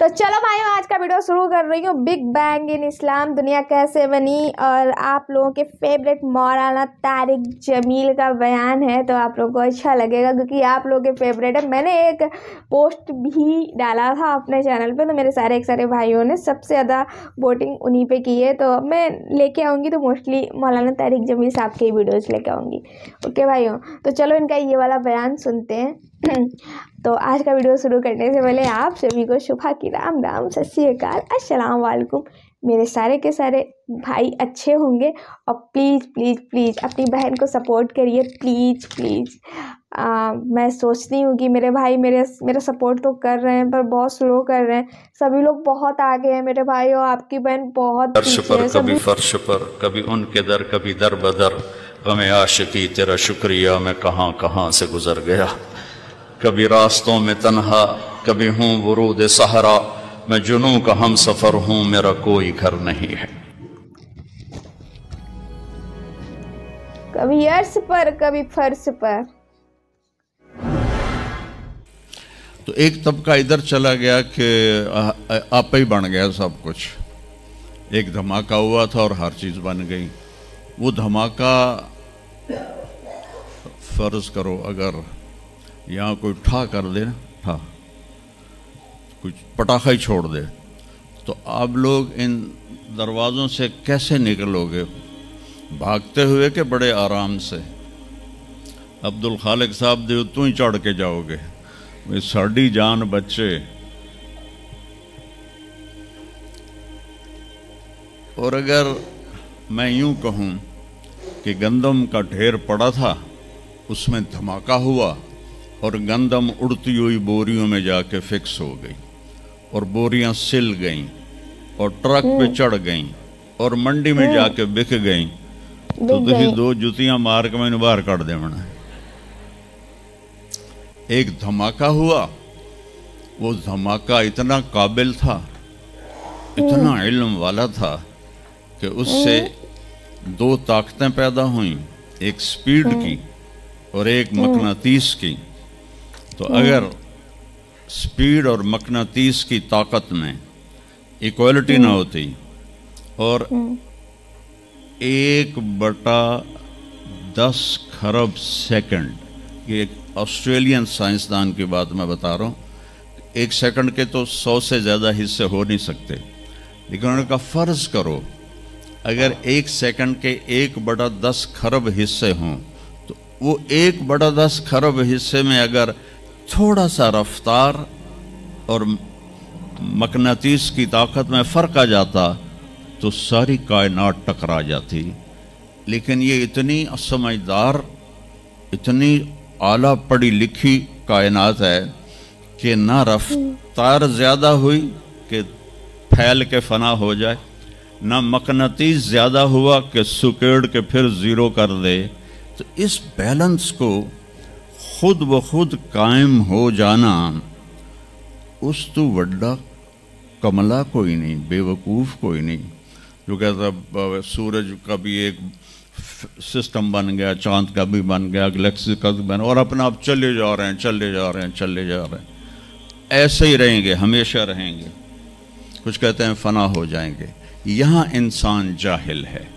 तो चलो भाइयों, आज का वीडियो शुरू कर रही हूँ। बिग बैंग इन इस्लाम, दुनिया कैसे बनी, और आप लोगों के फेवरेट मौलाना तारिक जमील का बयान है। तो आप लोगों को अच्छा लगेगा क्योंकि आप लोगों के फेवरेट है। मैंने एक पोस्ट भी डाला था अपने चैनल पे, तो मेरे सारे भाइयों ने सबसे ज़्यादा वोटिंग उन्हीं पे की है। तो मैं लेके आऊँगी तो मोस्टली मौलाना तारिक जमील साहब के ही वीडियोज़ लेके आऊँगी। ओके भाइयों, तो चलो इनका ये वाला बयान सुनते हैं। तो आज का वीडियो शुरू करने से पहले आप सभी को शुभा की राम राम, सत श्री अकाल, अस्सलाम वालेकुम। मेरे सारे के सारे भाई अच्छे होंगे और प्लीज़ प्लीज़ प्लीज़ अपनी बहन को सपोर्ट करिए, प्लीज़ प्लीज़। मैं सोचती हूँ कि मेरे भाई मेरा सपोर्ट तो कर रहे हैं पर बहुत स्लो कर रहे हैं। सभी लोग बहुत आगे हैं मेरे भाई, और आपकी बहन बहुत पीछे है। कभी फर्श पर, कभी उनके दर, कभी दर बदर, गमे आशिकी तेरा शुक्रिया मैं कहाँ कहाँ से गुजर गया। कभी रास्तों में तन्हा, कभी हूँ वरूद सहरा, मैं जुनूं का हम सफर हूँ, मेरा कोई घर नहीं है। कभी अर्श पर, कभी फर्श पर। तो एक तबका इधर चला गया कि आप ही बन गया सब कुछ। एक धमाका हुआ था और हर चीज़ बन गई। वो धमाका, फर्ज करो अगर यहाँ कोई ठा कर दे ना, ठा कुछ पटाखा ही छोड़ दे, तो आप लोग इन दरवाज़ों से कैसे निकलोगे? भागते हुए कि बड़े आराम से? अब्दुल खालिक साहब दे तू ही चढ़ के जाओगे, वे साड़ी जान बच्चे। और अगर मैं यूं कहूं कि गंदम का ढेर पड़ा था, उसमें धमाका हुआ और गंदम उड़ती हुई बोरियों में जाके फिक्स हो गई और बोरियां सिल गईं और ट्रक पे चढ़ गईं और मंडी में जाके बिक गईं, तो तुझे दो जुतियां मार के मैंने बाहर काट देना। एक धमाका हुआ, वो धमाका इतना काबिल था, इतना इल्म वाला था कि उससे दो ताकतें पैदा हुई, एक स्पीड की और एक मकनातीस की। तो अगर स्पीड और मकनातीस की ताकत में इक्वालिटी ना होती और 1/10 खरब सेकंड, ये एक ऑस्ट्रेलियन साइंसदान की बात मैं बता रहा हूँ, एक सेकंड के तो 100 से ज़्यादा हिस्से हो नहीं सकते, लेकिन उन्होंने कहा फ़र्ज करो अगर एक सेकंड के 1/10 खरब हिस्से हों, तो वो 1/10 खरब हिस्से में अगर थोड़ा सा रफ्तार और मकनातीस की ताकत में फ़र्क आ जाता तो सारी कायनात टकरा जाती। लेकिन ये इतनी समझदार, इतनी आला पढ़ी लिखी कायनात है कि ना रफ्तार ज़्यादा हुई कि फैल के फना हो जाए, ना मकनातीस ज़्यादा हुआ कि सुकेड़ के फिर ज़ीरो कर दे। तो इस बैलेंस को खुद ब खुद कायम हो जाना, उस तो वड्डा कमला कोई नहीं, बेवकूफ़ कोई नहीं जो कहता सूरज का भी एक सिस्टम बन गया, चांद का भी बन गया, गैलेक्सी का भी बन, और अपना आप चले जा रहे हैं, चले जा रहे हैं, चले जा रहे हैं। ऐसे ही रहेंगे, हमेशा रहेंगे। कुछ कहते हैं फना हो जाएंगे। यहाँ इंसान जाहिल है।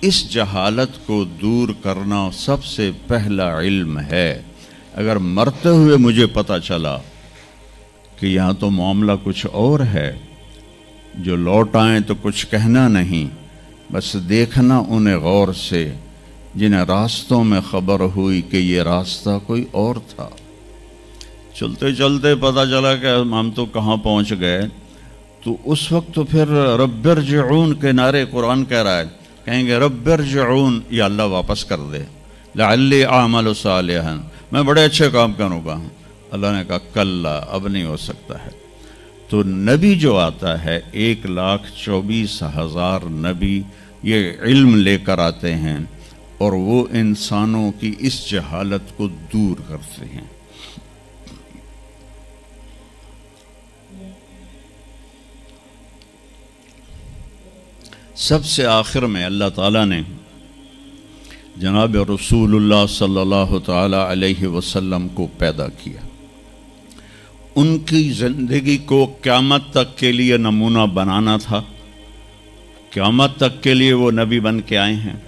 इस जहालत को दूर करना सबसे पहला इल्म है। अगर मरते हुए मुझे पता चला कि यहाँ तो मामला कुछ और है, जो लौट आए तो कुछ कहना नहीं, बस देखना उन्हें गौर से जिन्हें रास्तों में खबर हुई कि ये रास्ता कोई और था। चलते चलते पता चला कि हम तो कहाँ पहुँच गए, तो उस वक्त तो फिर रब्बिरजिऊन के नारे कुरान कह रहा है, कहेंगे रब्बिरजिऊन, या अल्लाह वापस कर दे, लअल्ली आमलु सालिहन, मैं बड़े अच्छे काम करूँगा। अल्लाह ने कहा कल्ला, अब नहीं हो सकता है। तो नबी जो आता है, 1,24,000 नबी ये इल्म लेकर आते हैं और वो इंसानों की इस जहालत को दूर करते हैं। सबसे आखिर में अल्लाह ताला ने जनाब रसूलुल्लाह सल्लल्लाहु ताला अलैहि वसल्लम को पैदा किया उनकी ज़िंदगी को क़यामत तक के लिए नमूना बनाना था। क़यामत तक के लिए वो नबी बन के आए हैं।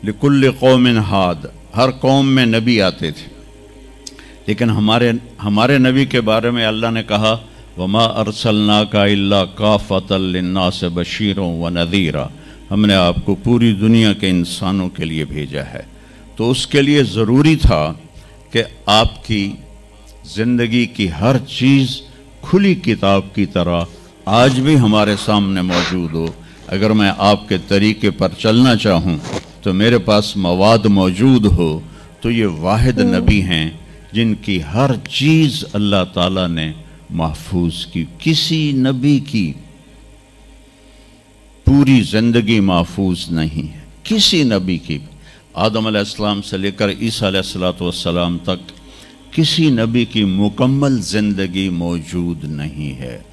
लिकुल्ल कौमिन हाद, हर कौम में नबी आते थे, लेकिन हमारे नबी के बारे में अल्लाह ने कहा वमा अरसलनाका इल्ला काफ़तल लिन्नास बशीरों व नज़ीरा, हमने आपको पूरी दुनिया के इंसानों के लिए भेजा है। तो उसके लिए ज़रूरी था कि आपकी ज़िंदगी की हर चीज़ खुली किताब की तरह आज भी हमारे सामने मौजूद हो। अगर मैं आपके तरीके पर चलना चाहूँ तो मेरे पास मवाद मौजूद हो, तो ये वाहिद नबी हैं जिनकी हर चीज़ अल्लाह ताला ने महफूज की। किसी नबी की पूरी ज़िंदगी महफूज नहीं है, किसी नबी की। आदम अलैहिस्सलाम से लेकर ईसा अलैहिस्सलाम तक किसी नबी की मुकम्मल ज़िंदगी मौजूद नहीं है।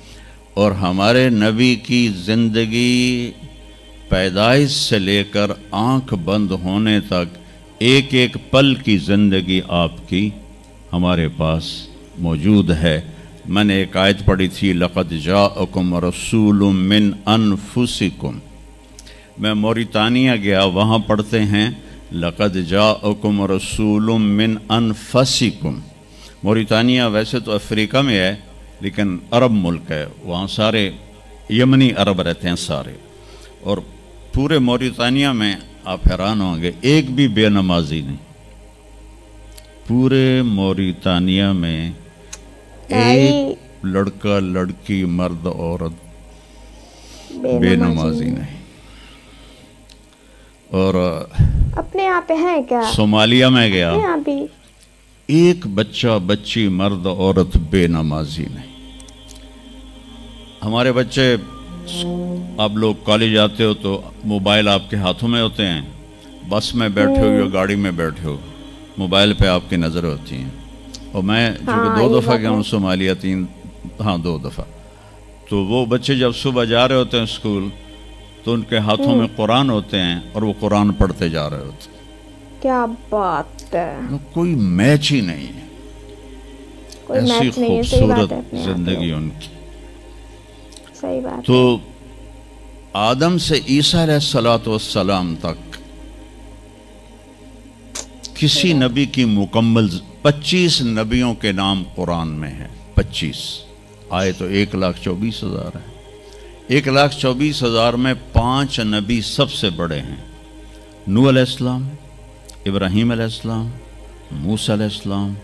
और हमारे नबी की ज़िंदगी पैदाइश से लेकर आँख बंद होने तक एक एक पल की ज़िंदगी आपकी हमारे पास मौजूद है। मैंने एक आयत पढ़ी थी, लक़द जाअकुम रसूलुम मिन अनफुसिकुम। मैं मोरितानिया गया, वहाँ पढ़ते हैं लक़द जाअकुम रसूलुम मिन अनफसिकुम। मोरितानिया वैसे तो अफ्रीका में है, लेकिन अरब मुल्क है, वहाँ सारे यमनी अरब रहते हैं सारे। और पूरे मोरितानिया में आप हैरान होंगे, एक भी बेनमाजी नहीं। पूरे मोरितानिया में एक लड़का लड़की मर्द औरत बेनमाजी नहीं। और अपने यहाँ पे है क्या? सोमालिया में गया, यहाँ भी एक बच्चा बच्ची मर्द औरत बेनमाजी नहीं। हमारे बच्चे, आप लोग कॉलेज आते हो तो मोबाइल आपके हाथों में होते हैं, बस में बैठे हो या गाड़ी में बैठे हो, मोबाइल पे आपकी नज़र होती हैं। और मैं जो 2 दफ़ा गया हूँ सोमालिया, 2 दफ़ा, तो वो बच्चे जब सुबह जा रहे होते हैं स्कूल, तो उनके हाथों में कुरान होते हैं और वो कुरान पढ़ते जा रहे होते हैं। क्या बात है, कोई मैच ही नहीं है, ऐसी खूबसूरत जिंदगी उनकी। सही बात। तो आदम से ईसा अलैहिस्सलाम तक किसी नबी की मुकम्मल 25 नबियों के नाम कुरान में है। 25 आए तो 1,24,000 है। 1,24,000 में 5 नबी सबसे बड़े हैं, नूह अलैहिस्सलाम, इब्राहीम अलैहिस्सलाम, मूसा अलैहिस्सलाम,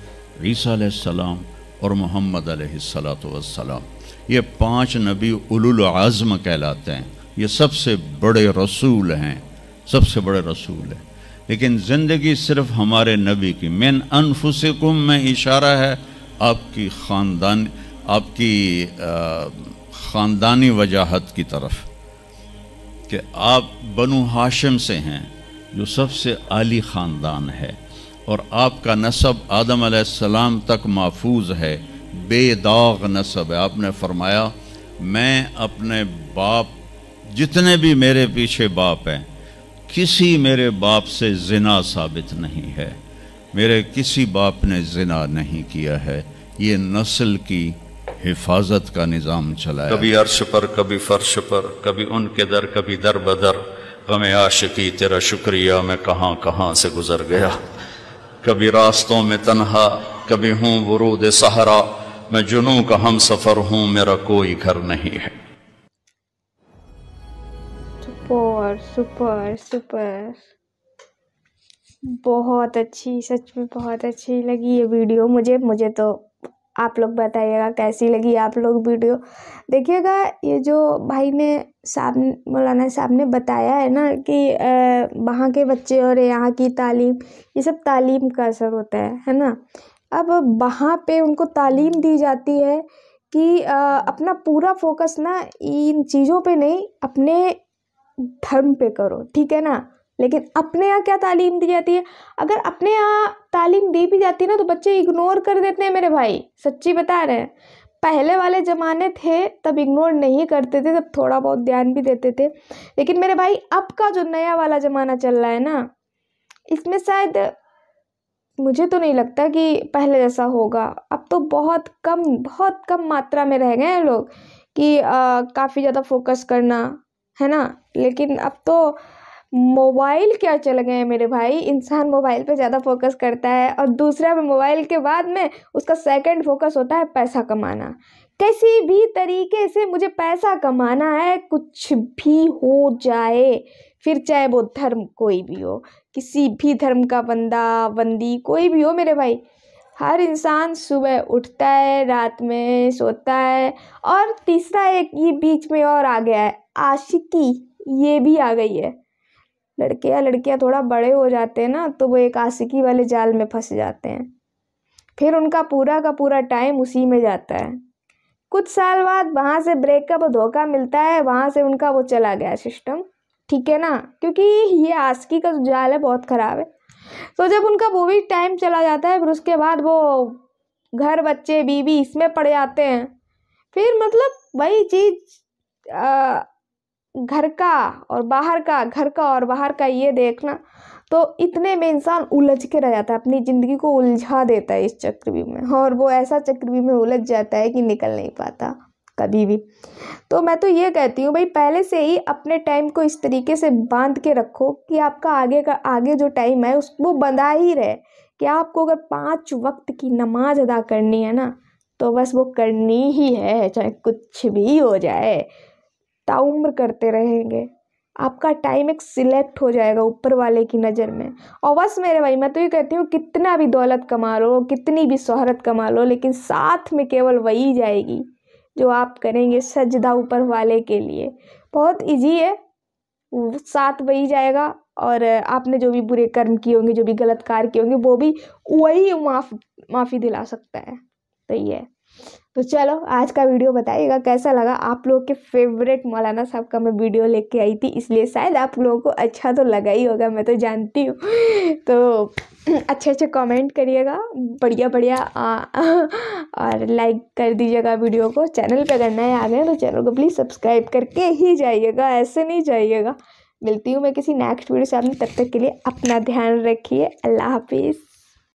ईसा अलैहिस्सलाम और मोहम्मद अलैहिस्सलाम। ये 5 नबी उलुल आज़म कहलाते हैं। ये सबसे बड़े रसूल हैं, सबसे बड़े रसूल हैं। लेकिन ज़िंदगी सिर्फ हमारे नबी की। मिन अनफुसिकुम में इशारा है आपकी ख़ानदानी वजाहत की तरफ, कि आप बनु हाशिम से हैं, जो सबसे आली ख़ानदान है, और आपका नसब आदम अलैहिस्सलाम तक महफूज है, बेदाग नसब है। आपने फरमाया मैं अपने बाप, जितने भी मेरे पीछे बाप हैं, किसी मेरे बाप से ज़िना साबित नहीं है, मेरे किसी बाप ने ज़िना नहीं किया है। ये नस्ल की हिफाजत का निज़ाम चलाया। कभी अर्श पर, कभी फर्श पर, कभी उनके दर, कभी दर बदर, गमे आशिकी तेरा शुक्रिया मैं कहाँ कहाँ से गुजर गया। कभी रास्तों में तन्हा, कभी हूँ वरूद सहरा, मैं जुनूं का हम सफ़र हूँ, मेरा कोई घर नहीं है। सुपर सुपर सुपर, बहुत अच्छी, सच में बहुत अच्छी लगी ये वीडियो मुझे तो। आप लोग बताइएगा कैसी लगी आप लोग वीडियो। देखिएगा, ये जो भाई ने मौलाना साहब ने बताया है ना कि वहाँ के बच्चे और यहाँ की तालीम, ये सब तालीम का असर होता है ना। अब वहाँ पे उनको तालीम दी जाती है कि अपना पूरा फोकस ना इन चीज़ों पे नहीं, अपने धर्म पे करो, ठीक है ना। लेकिन अपने यहाँ क्या तालीम दी जाती है? अगर अपने यहाँ तालीम दी भी जाती है ना, तो बच्चे इग्नोर कर देते हैं मेरे भाई, सच्ची बता रहे हैं। पहले वाले ज़माने थे तब इग्नोर नहीं करते थे, तब थोड़ा बहुत ध्यान भी देते थे। लेकिन मेरे भाई अब का जो नया वाला ज़माना चल रहा है ना, इसमें शायद मुझे तो नहीं लगता कि पहले जैसा होगा। अब तो बहुत कम मात्रा में रह गए हैं लोग कि काफ़ी ज़्यादा फोकस करना, है ना। लेकिन अब तो मोबाइल क्या चल गए हैं मेरे भाई, इंसान मोबाइल पे ज़्यादा फोकस करता है और दूसरा में मोबाइल के बाद में उसका सेकंड फोकस होता है पैसा कमाना। किसी भी तरीके से मुझे पैसा कमाना है, कुछ भी हो जाए, फिर चाहे वो धर्म कोई भी हो, किसी भी धर्म का बंदा बंदी कोई भी हो मेरे भाई। हर इंसान सुबह उठता है, रात में सोता है। और तीसरा एक ये बीच में और आ गया है, आशिकी, ये भी आ गई है। लड़कियां थोड़ा बड़े हो जाते हैं ना, तो वो एक आशिकी वाले जाल में फंस जाते हैं, फिर उनका पूरा का पूरा टाइम उसी में जाता है। कुछ साल बाद वहाँ से ब्रेकअप धोखा मिलता है, वहाँ से उनका वो चला गया सिस्टम, ठीक है ना। क्योंकि ये आशिकी का जाल है, बहुत ख़राब है। तो जब उनका वो भी टाइम चला जाता है, फिर उसके बाद वो घर बच्चे बीवी इसमें पड़ जाते हैं। फिर मतलब वही चीज़ घर का और बाहर का, घर का और बाहर का ये देखना, तो इतने में इंसान उलझ के रह जाता है, अपनी ज़िंदगी को उलझा देता है इस चक्रव्यूह में, और वो ऐसा चक्रव्यूह में उलझ जाता है कि निकल नहीं पाता कभी भी। तो मैं तो ये कहती हूँ भाई, पहले से ही अपने टाइम को इस तरीके से बांध के रखो कि आपका आगे जो टाइम है वो बंधा ही रहे, कि आपको अगर 5 वक्त की नमाज अदा करनी है ना, तो बस वो करनी ही है, चाहे कुछ भी हो जाए, ताउम्र करते रहेंगे। आपका टाइम एक सिलेक्ट हो जाएगा ऊपर वाले की नज़र में। और बस मेरे भाई, मैं तो ये कहती हूँ, कितना भी दौलत कमा लो, कितनी भी शोहरत कमा लो, लेकिन साथ में केवल वही जाएगी जो आप करेंगे सजदा ऊपर वाले के लिए। बहुत इजी है, साथ वही जाएगा, और आपने जो भी बुरे कर्म किए होंगे, जो भी गलत कार्य किए होंगे, वो भी वही माफ़ी दिला सकता है। तो ये, तो चलो आज का वीडियो बताइएगा कैसा लगा। आप लोगों के फेवरेट मौलाना साहब का मैं वीडियो लेके आई थी, इसलिए शायद आप लोगों को अच्छा तो लगा ही होगा, मैं तो जानती हूँ। तो अच्छे कमेंट करिएगा, बढ़िया और लाइक कर दीजिएगा वीडियो को। चैनल पे अगर नए आ गए तो चैनल को प्लीज़ सब्सक्राइब करके ही जाइएगा, ऐसे नहीं जाइएगा। मिलती हूँ मैं किसी नेक्स्ट वीडियो से, आपने तब तक के लिए अपना ध्यान रखिए। अल्लाह हाफिज़।